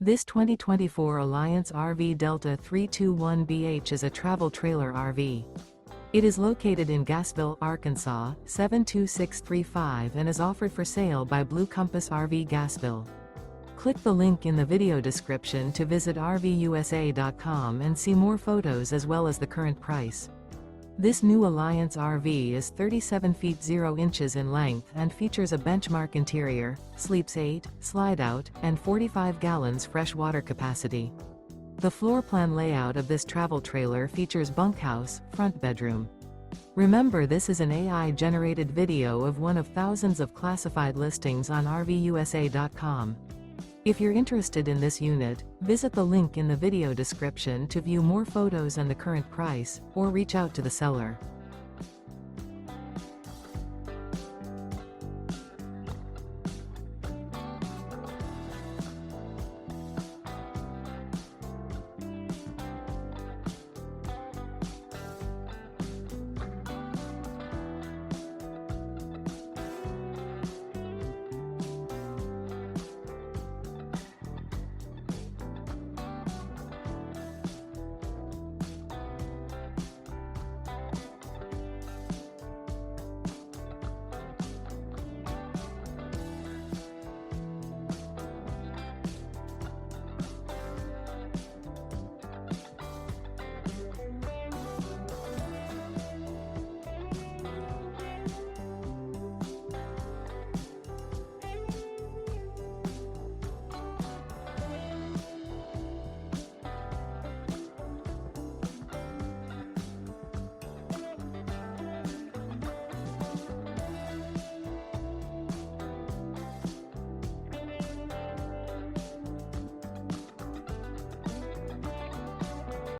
This 2024 Alliance RV Delta 321BH is a travel trailer RV. It is located in Gassville, Arkansas, 72635 and is offered for sale by Blue Compass RV Gassville. Click the link in the video description to visit RVUSA.com and see more photos as well as the current price. This new Alliance RV is 37 feet 0 inches in length and features a benchmark interior, sleeps 8, slide-out, and 45 gallons fresh water capacity. The floor plan layout of this travel trailer features bunkhouse, front bedroom. Remember, this is an AI-generated video of one of thousands of classified listings on RVUSA.com. If you're interested in this unit, visit the link in the video description to view more photos and the current price, or reach out to the seller.